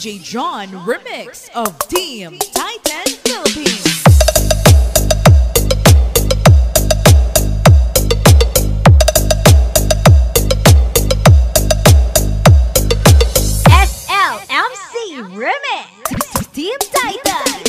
DJ John remix of Team Titan Philippines. SLMC remix Team Titan.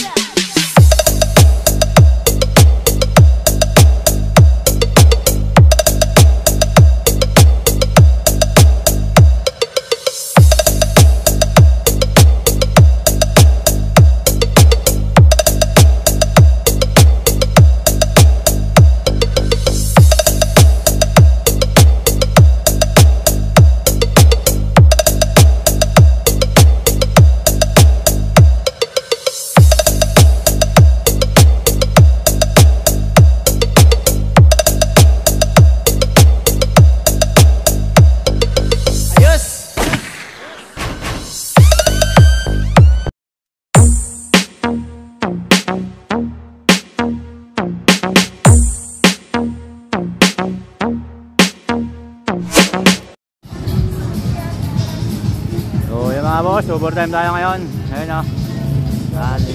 Mga boss, overtime tayo ngayon. Ayun o.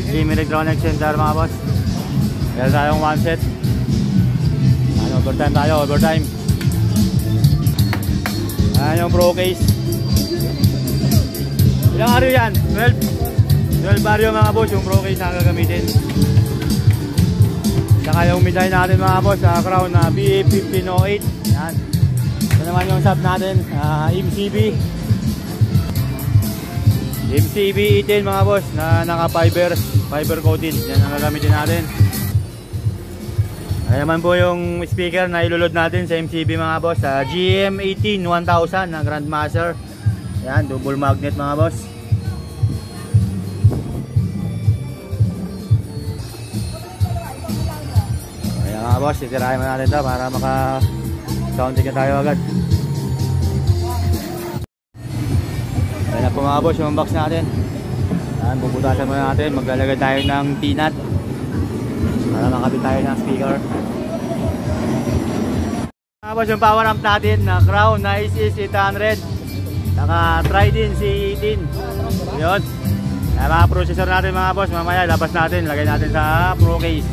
Dream Electronic Center mga boss. Meron tayong one set. Overtime tayo, overtime. Ayan yung pro case. Ilang araw yan? 12 baryo mga boss yung pro case na gagamitin. Saka yung midline natin mga boss sa Crown na BA1508. Yan. Ito naman yung sub natin, MCB 18 mga boss na naka fiber coated. Yan ang gagamitin natin. Ayan naman po yung speaker na ilulod natin sa MCB mga boss, sa GM18 1000 na Grandmaster. Yan, double magnet mga boss. Ayan mga boss, itirahin natin ito para maka soundcheck na tayo agad. Ayan na po mga boss yung box natin. Ayan, bubutasan muna natin. Maglalagay tayo ng T-nut para makabit tayo ng speaker. Mga boss yung power amp natin na Crown na ISIS800 saka Trident C18. Yun. Ayan, mga processor natin mga boss. Mamaya labas natin. Lagay natin sa pro case.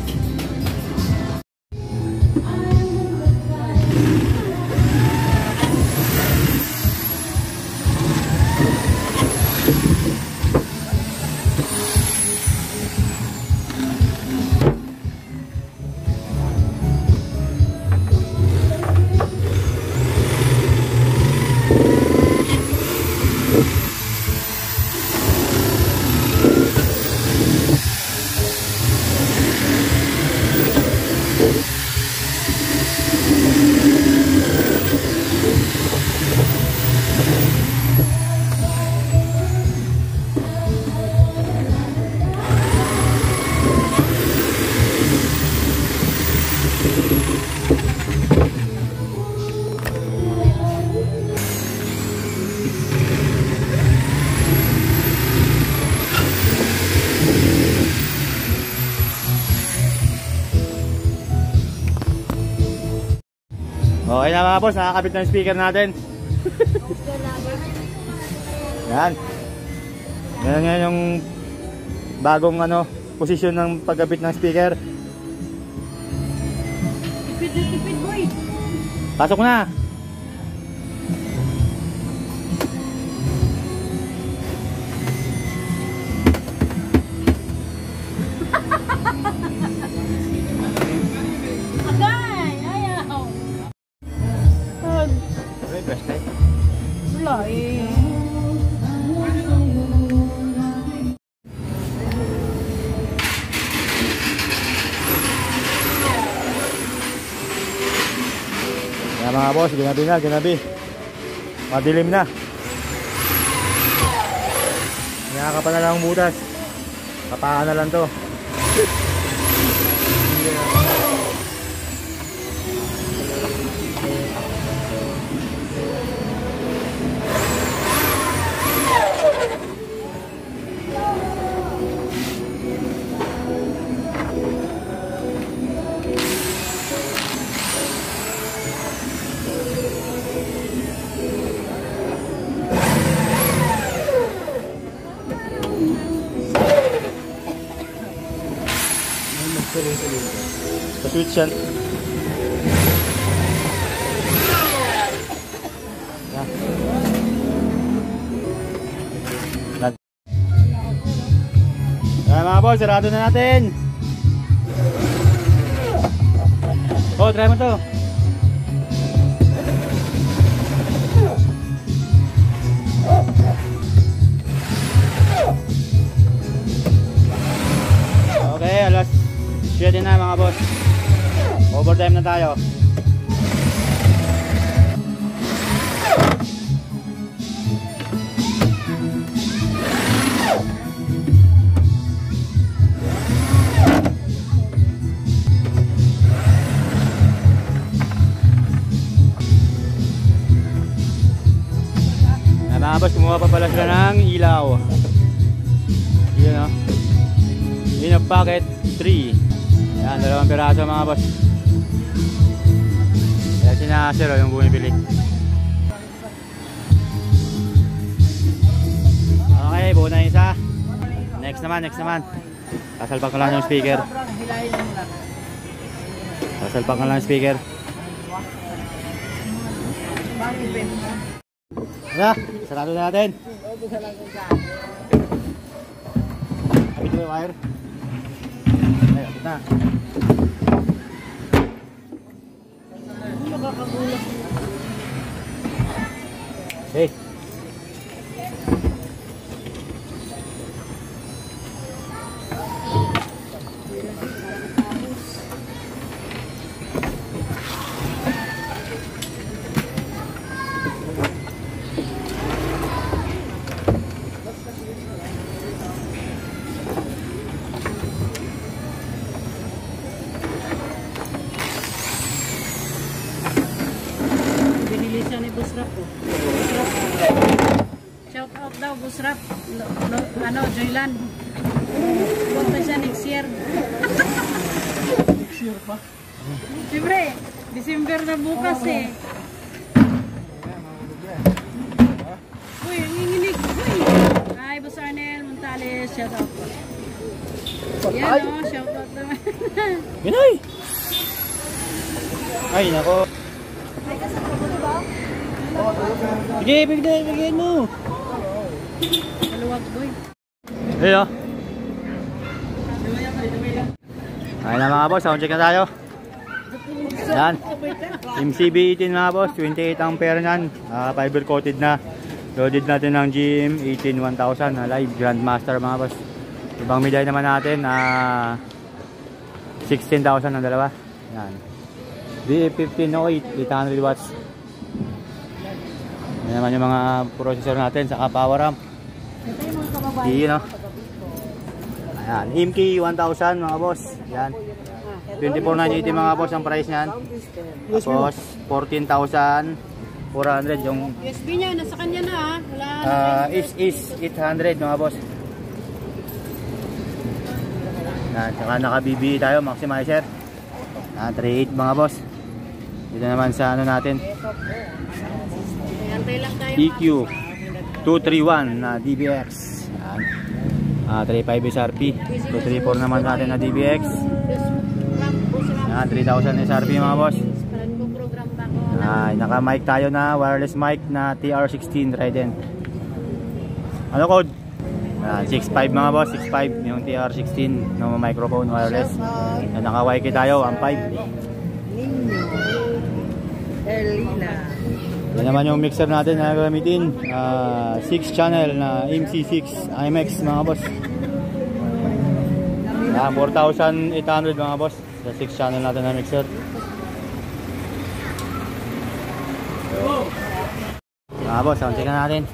Okay na mga boss, nakakabit na yung speaker natin. Yan. Yan yung bagong posisyon ng pagkabit ng speaker. Tipid boy. Pasok na. Wala eh. Yan mga boss, ginabi. Madilim na. Nakakapa na lang ang butas. Kapakan na lang to. Sa switch yan. Yan. Yan mga boss, sarado na natin. Oh, try mo to. Okay, alas 7 na mga boss. Overtime na tayo. Mga boss, kumuha pa pala sila ng ilaw. Yun o. Yun ang packet 3. Yan, 2 piraso mga boss. Kaya sinasir o yung bumibili. Okay, buo na yung isa. Next naman. Sasalpak ko lang yung speaker. Wala, sarado na natin. Kapit mo yung wire. Ay, kapit na. Okay. Shout out daw, Busrap. Ano, Joyland. Huwag na siya next year. Next year pa? Siyempre, December na bukas eh. Uy, ang inginig. Uy. Hi, Boss Arnel Montales. Shout out. Yan o, shout out naman. Ginoy! Ay, nako. Sige, bigyan mo. Maluwag boy. Ayun. Ayun na mga boss, sound check na tayo. Yan. MCB 18 mga boss, 28 ampere yan. Fiber coated na. Loaded natin ng GM 18 1000 na live Grandmaster mga boss. Ibang milay naman natin 16,000 ang dalawa. Yan. D1508 800 watts. Yan naman yung mga processor natin sa power amp. Yun o. Ayan, IMK 1000 mga boss. Yan. 24,980 mga boss ang price niyan. Tapos 14,400 yung USB niya, nasa kanya na ha. Wala is 800 mga boss. Yan, saka naka BBE tayo, maximizer. 3.8 mga boss. Dito naman sa ano natin. EQ 231 na DBX. Yan. 3.5 SRP. 234 naman natin na DBX. Yan, 3,000 SRP mga boss. Naka mic tayo na wireless mic na TR16 Trident. Ano code? 6.5 mga boss, 6.5 yung TR16 na microphone wireless. Naka YK tayo, 1.5. Yan naman yung mixer natin na gamitin, 6 channel na MC6 IMX mga boss. 4,800 mga boss sa 6 channel natin na mixer. Mga boss, sound check na natin.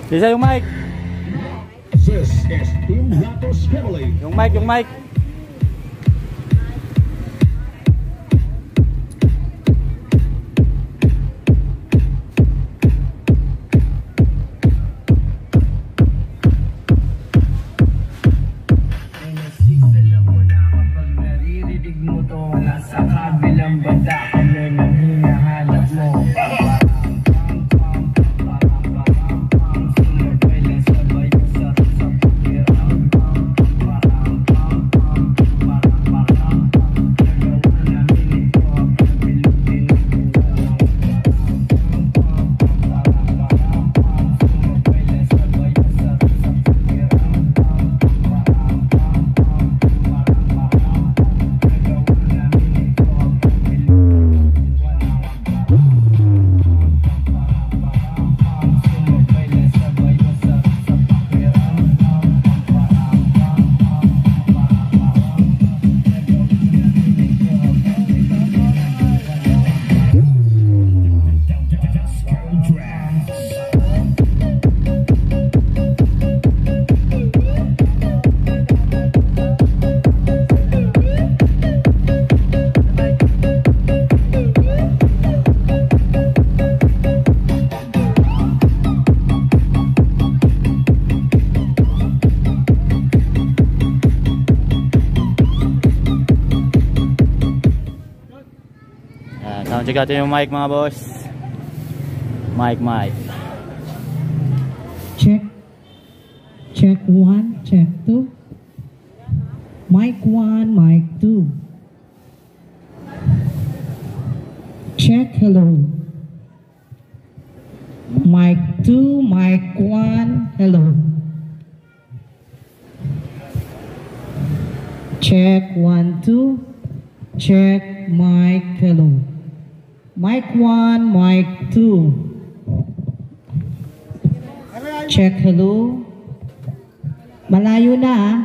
Isa yung mic. This is Team Ratos Family. Yung mic, yung mic. Alam mo na kapag naririnig mo to, nasa kabilang banda kami nang hinahanap mo. Check natin yung mic mga boss. Mic. Check. Check 1, check 2. Mic 1, mic 2. Check, hello. Mic 2, mic 1, hello. Check 1, 2. Check, mic, hello. Mic 1, mic 2. Check, hello. Malayo na ah.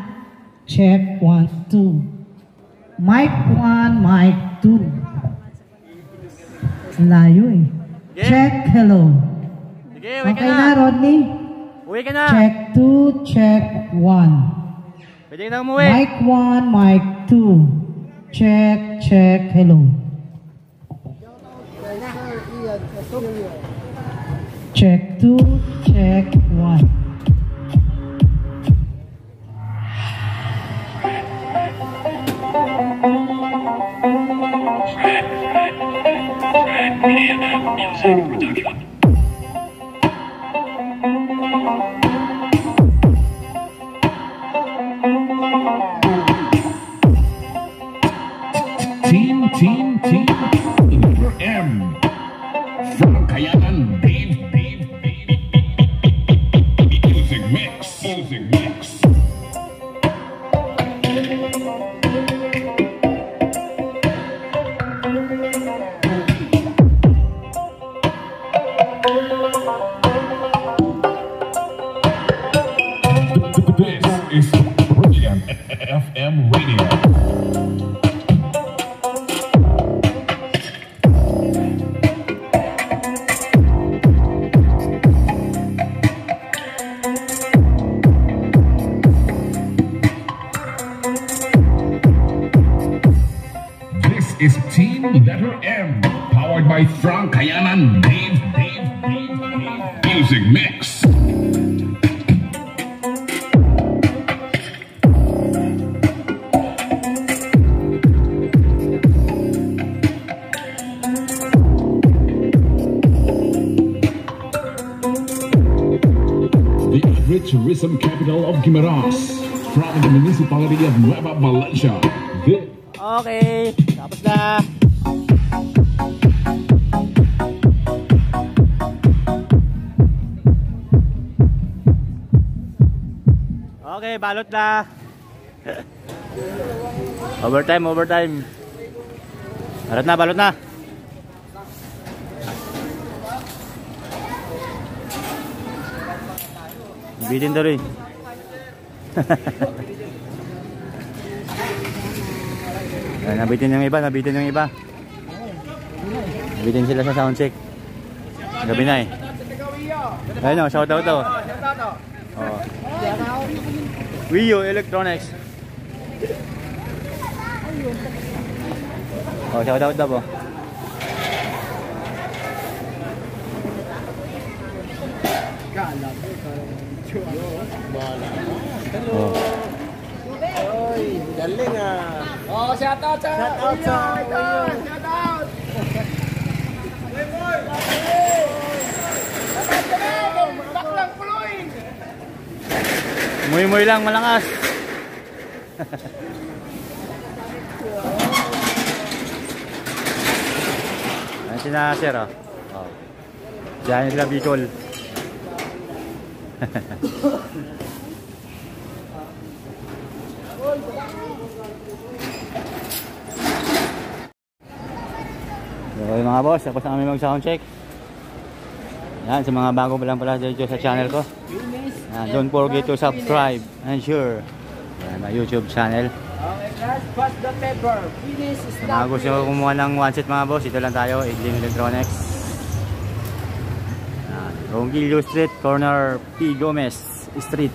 Check 1, 2. Mic 1, mic 2. Layo eh. Check, hello. Sige, uwi ka Okay na. na, Rodney? Uwi ka na. Check 2, check 1. Pwede ka na umuwi. Mic 1, mic 2. Check, check, hello. Check 2, check 1. Team Letter M. From Kayanan, Dave. Music mix. This is Brilliant FM Radio. Is Team Letter M, powered by Frank Kayanan, Dave. Music mix. every tourism capital of Guimaras. From the municipality of Nueva Valencia. Okay, tapos na. Okay, balot na. Overtime. Balot na. Bitin daw rin. Nabitin yung iba. Nabitin sila sa sound check. Gabi na eh. Ayun o, shoutout daw. Oh. Wio Electronics. Oh, shoutout daw po. Oh. Oy, galing ah. Oh, shout out. Muy lang malakas. Ayan sila sir oh. Oh. Diyan sila Bicol. Okay mga boss, tapos na kami mag sound check. Yan, sa mga bago pa lang pala dito sa channel ko. Don't forget to subscribe and share my YouTube channel. Okay guys, pass the paper. Finish is Mga gusto ko kumuha ng one set mga boss, ito lang tayo, Idling Electronics. Ronquillo Street, corner P. Gomez Street.